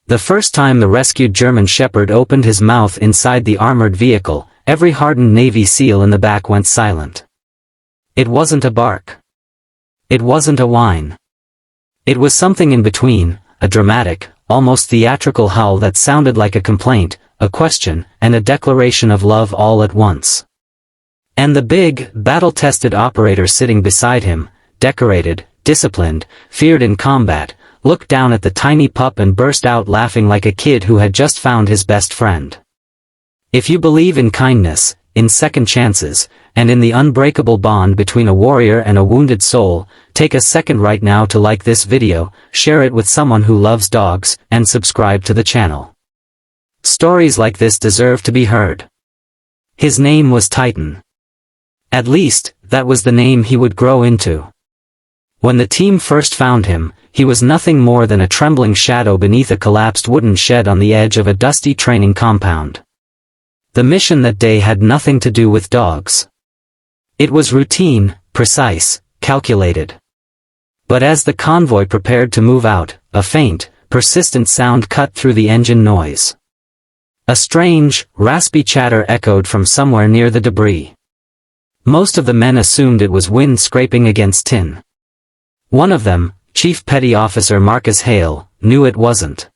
The first time the rescued German Shepherd opened his mouth inside the armored vehicle, every hardened Navy SEAL in the back went silent. It wasn't a bark. It wasn't a whine. It was something in between, a dramatic, almost theatrical howl that sounded like a complaint, a question, and a declaration of love all at once. And the big, battle-tested operator sitting beside him, decorated, disciplined, feared in combat, looked down at the tiny pup and burst out laughing like a kid who had just found his best friend. If you believe in kindness, in second chances, and in the unbreakable bond between a warrior and a wounded soul, take a second right now to like this video, share it with someone who loves dogs, and subscribe to the channel. Stories like this deserve to be heard. His name was Titan. At least, that was the name he would grow into. When the team first found him, he was nothing more than a trembling shadow beneath a collapsed wooden shed on the edge of a dusty training compound. The mission that day had nothing to do with dogs. It was routine, precise, calculated. But as the convoy prepared to move out, a faint, persistent sound cut through the engine noise. A strange, raspy chatter echoed from somewhere near the debris. Most of the men assumed it was wind scraping against tin. One of them, Chief Petty Officer Marcus Hale, knew it wasn't.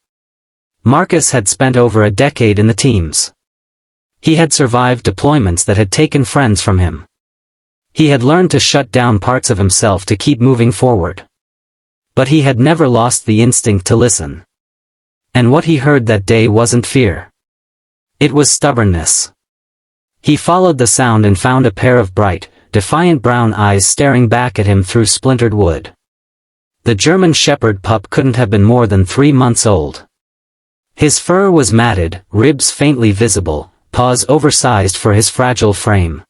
Marcus had spent over a decade in the teams. He had survived deployments that had taken friends from him. He had learned to shut down parts of himself to keep moving forward. But he had never lost the instinct to listen. And what he heard that day wasn't fear. It was stubbornness. He followed the sound and found a pair of bright, defiant brown eyes staring back at him through splintered wood. The German Shepherd pup couldn't have been more than 3 months old. His fur was matted, ribs faintly visible, paws oversized for his fragile frame.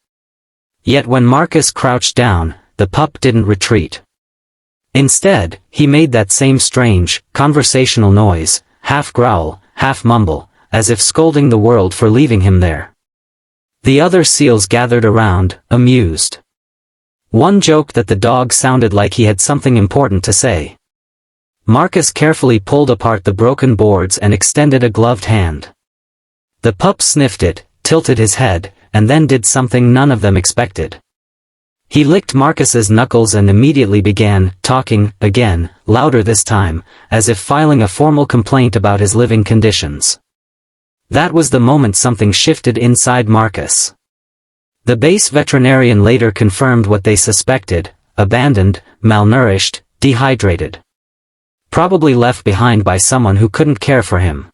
Yet when Marcus crouched down, the pup didn't retreat. Instead, he made that same strange, conversational noise, half growl, half mumble, as if scolding the world for leaving him there. The other SEALs gathered around, amused. One joked that the dog sounded like he had something important to say. Marcus carefully pulled apart the broken boards and extended a gloved hand. The pup sniffed it, tilted his head, and then did something none of them expected. He licked Marcus's knuckles and immediately began talking, again, louder this time, as if filing a formal complaint about his living conditions. That was the moment something shifted inside Marcus. The base veterinarian later confirmed what they suspected: abandoned, malnourished, dehydrated. Probably left behind by someone who couldn't care for him.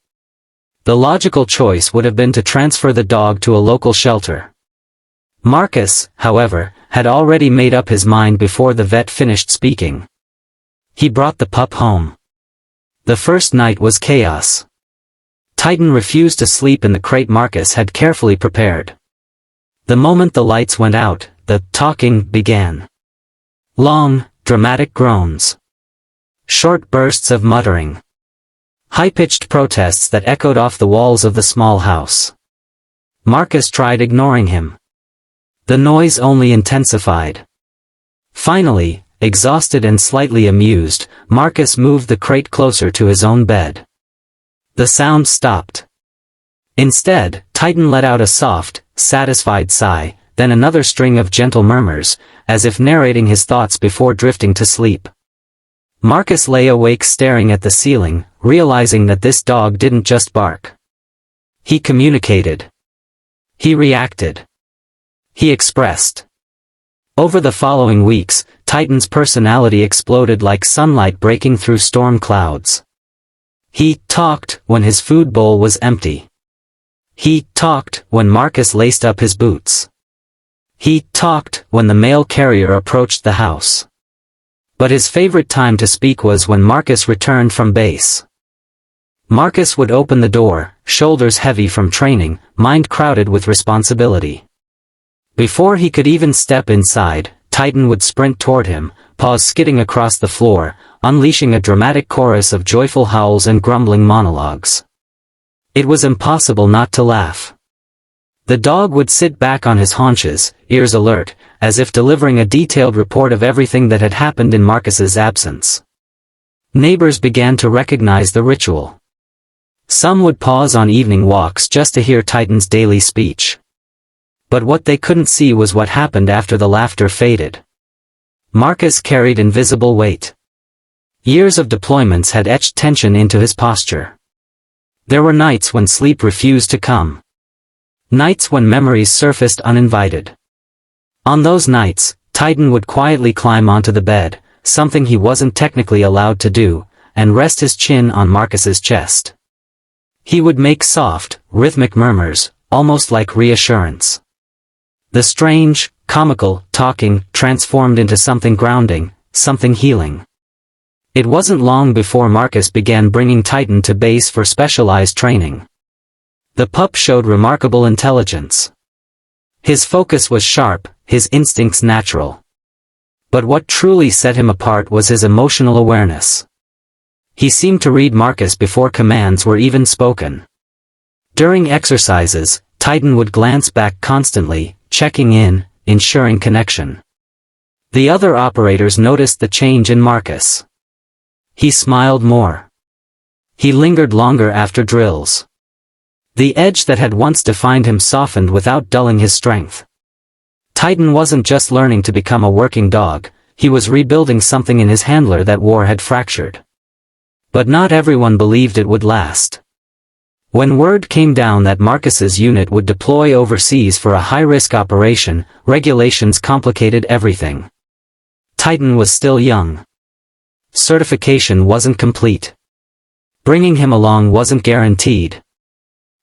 The logical choice would have been to transfer the dog to a local shelter. Marcus, however, had already made up his mind before the vet finished speaking. He brought the pup home. The first night was chaos. Titan refused to sleep in the crate Marcus had carefully prepared. The moment the lights went out, the talking began. Long, dramatic groans. Short bursts of muttering. High-pitched protests that echoed off the walls of the small house. Marcus tried ignoring him. The noise only intensified. Finally, exhausted and slightly amused, Marcus moved the crate closer to his own bed. The sound stopped. Instead, Titan let out a soft, satisfied sigh, then another string of gentle murmurs, as if narrating his thoughts before drifting to sleep. Marcus lay awake staring at the ceiling, realizing that this dog didn't just bark. He communicated. He reacted. He expressed. Over the following weeks, Titan's personality exploded like sunlight breaking through storm clouds. He talked when his food bowl was empty. He talked when Marcus laced up his boots. He talked when the mail carrier approached the house. But his favorite time to speak was when Marcus returned from base. Marcus would open the door, shoulders heavy from training, mind crowded with responsibility. Before he could even step inside, Titan would sprint toward him, paws skidding across the floor, unleashing a dramatic chorus of joyful howls and grumbling monologues. It was impossible not to laugh. The dog would sit back on his haunches, ears alert, as if delivering a detailed report of everything that had happened in Marcus's absence. Neighbors began to recognize the ritual. Some would pause on evening walks just to hear Titan's daily speech. But what they couldn't see was what happened after the laughter faded. Marcus carried invisible weight. Years of deployments had etched tension into his posture. There were nights when sleep refused to come. Nights when memories surfaced uninvited. On those nights, Titan would quietly climb onto the bed, something he wasn't technically allowed to do, and rest his chin on Marcus's chest. He would make soft, rhythmic murmurs, almost like reassurance. The strange, comical, talking, transformed into something grounding, something healing. It wasn't long before Marcus began bringing Titan to base for specialized training. The pup showed remarkable intelligence. His focus was sharp, his instincts natural. But what truly set him apart was his emotional awareness. He seemed to read Marcus before commands were even spoken. During exercises, Titan would glance back constantly, checking in, ensuring connection. The other operators noticed the change in Marcus. He smiled more. He lingered longer after drills. The edge that had once defined him softened without dulling his strength. Titan wasn't just learning to become a working dog, he was rebuilding something in his handler that war had fractured. But not everyone believed it would last. When word came down that Marcus's unit would deploy overseas for a high-risk operation, regulations complicated everything. Titan was still young. Certification wasn't complete. Bringing him along wasn't guaranteed.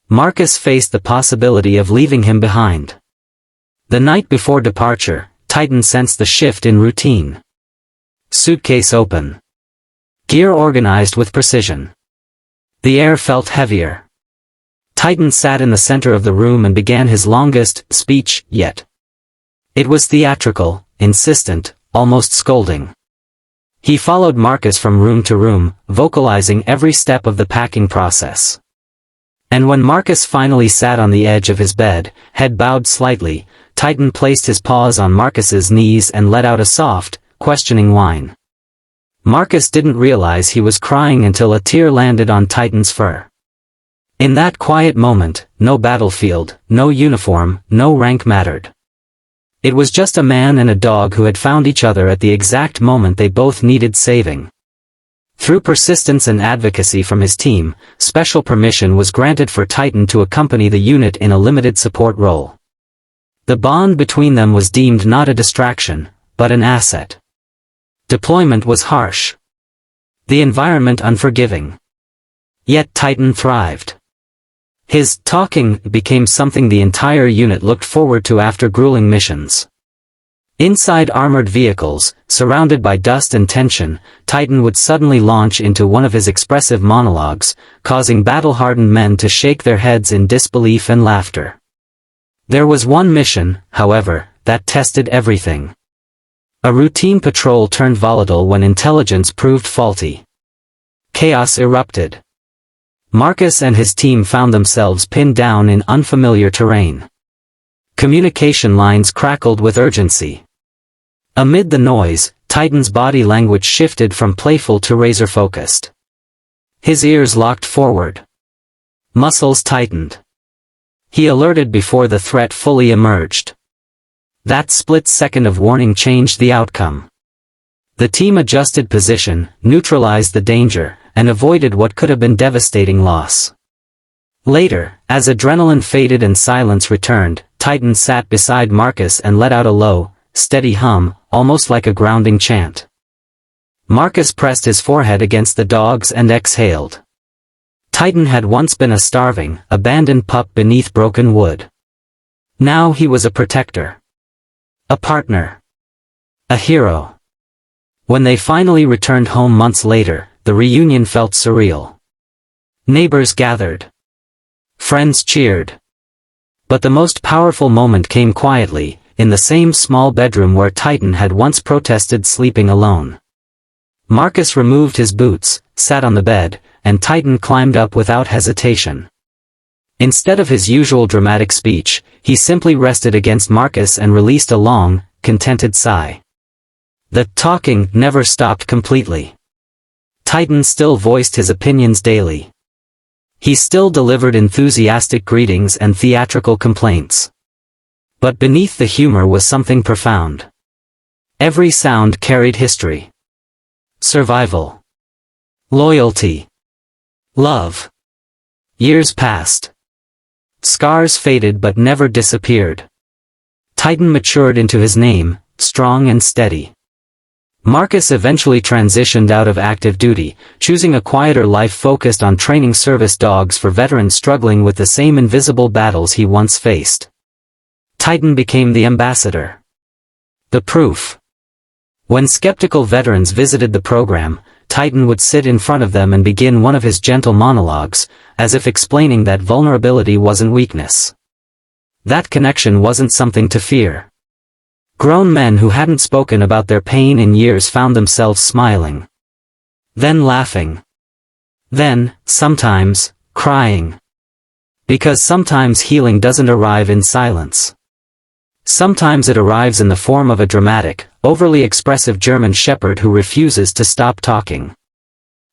Marcus faced the possibility of leaving him behind. The night before departure, Titan sensed the shift in routine. Suitcase open. Gear organized with precision. The air felt heavier. Titan sat in the center of the room and began his longest speech yet. It was theatrical, insistent, almost scolding. He followed Marcus from room to room, vocalizing every step of the packing process. And when Marcus finally sat on the edge of his bed, head bowed slightly, Titan placed his paws on Marcus's knees and let out a soft, questioning whine. Marcus didn't realize he was crying until a tear landed on Titan's fur. In that quiet moment, no battlefield, no uniform, no rank mattered. It was just a man and a dog who had found each other at the exact moment they both needed saving. Through persistence and advocacy from his team, special permission was granted for Titan to accompany the unit in a limited support role. The bond between them was deemed not a distraction, but an asset. Deployment was harsh. The environment unforgiving. Yet Titan thrived. His talking became something the entire unit looked forward to after grueling missions. Inside armored vehicles, surrounded by dust and tension, Titan would suddenly launch into one of his expressive monologues, causing battle-hardened men to shake their heads in disbelief and laughter. There was one mission, however, that tested everything. A routine patrol turned volatile when intelligence proved faulty. Chaos erupted. Marcus and his team found themselves pinned down in unfamiliar terrain. Communication lines crackled with urgency. Amid the noise, Titan's body language shifted from playful to razor-focused. His ears locked forward. Muscles tightened. He alerted before the threat fully emerged. That split second of warning changed the outcome. The team adjusted position, neutralized the danger, and avoided what could have been devastating loss. Later, as adrenaline faded and silence returned, Titan sat beside Marcus and let out a low, steady hum, almost like a grounding chant. Marcus pressed his forehead against the dogs and exhaled. Titan had once been a starving, abandoned pup beneath broken wood. Now he was a protector. A partner. A hero. When they finally returned home months later, the reunion felt surreal. Neighbors gathered. Friends cheered. But the most powerful moment came quietly, in the same small bedroom where Titan had once protested sleeping alone. Marcus removed his boots, sat on the bed, and Titan climbed up without hesitation. Instead of his usual dramatic speech, he simply rested against Marcus and released a long, contented sigh. The talking never stopped completely. Titan still voiced his opinions daily. He still delivered enthusiastic greetings and theatrical complaints. But beneath the humor was something profound. Every sound carried history. Survival. Loyalty. Love. Years passed. Scars faded but never disappeared. Titan matured into his name, strong and steady. Marcus eventually transitioned out of active duty, choosing a quieter life focused on training service dogs for veterans struggling with the same invisible battles he once faced. Titan became the ambassador. The proof. When skeptical veterans visited the program, Titan would sit in front of them and begin one of his gentle monologues, as if explaining that vulnerability wasn't weakness. That connection wasn't something to fear. Grown men who hadn't spoken about their pain in years found themselves smiling. Then laughing. Then, sometimes, crying. Because sometimes healing doesn't arrive in silence. Sometimes it arrives in the form of a dramatic, overly expressive German Shepherd who refuses to stop talking.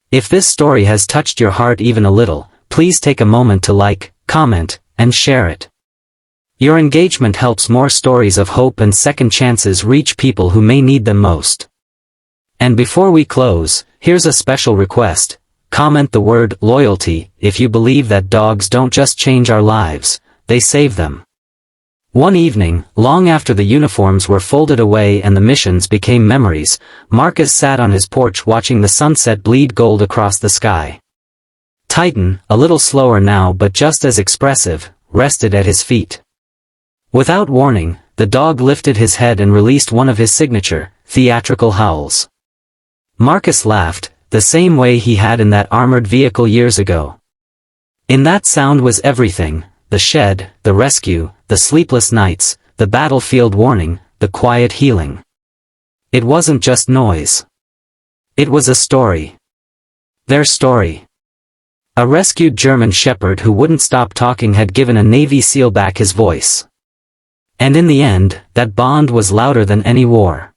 If this story has touched your heart even a little, please take a moment to like, comment, and share it. Your engagement helps more stories of hope and second chances reach people who may need them most. And before we close, here's a special request. Comment the word loyalty if you believe that dogs don't just change our lives, they save them. One evening, long after the uniforms were folded away and the missions became memories, Marcus sat on his porch watching the sunset bleed gold across the sky. Titan, a little slower now but just as expressive, rested at his feet. Without warning, the dog lifted his head and released one of his signature, theatrical howls. Marcus laughed, the same way he had in that armored vehicle years ago. In that sound was everything, the shed, the rescue, the sleepless nights, the battlefield warning, the quiet healing. It wasn't just noise. It was a story. Their story. A rescued German Shepherd who wouldn't stop talking had given a Navy SEAL back his voice. And in the end, that bond was louder than any war.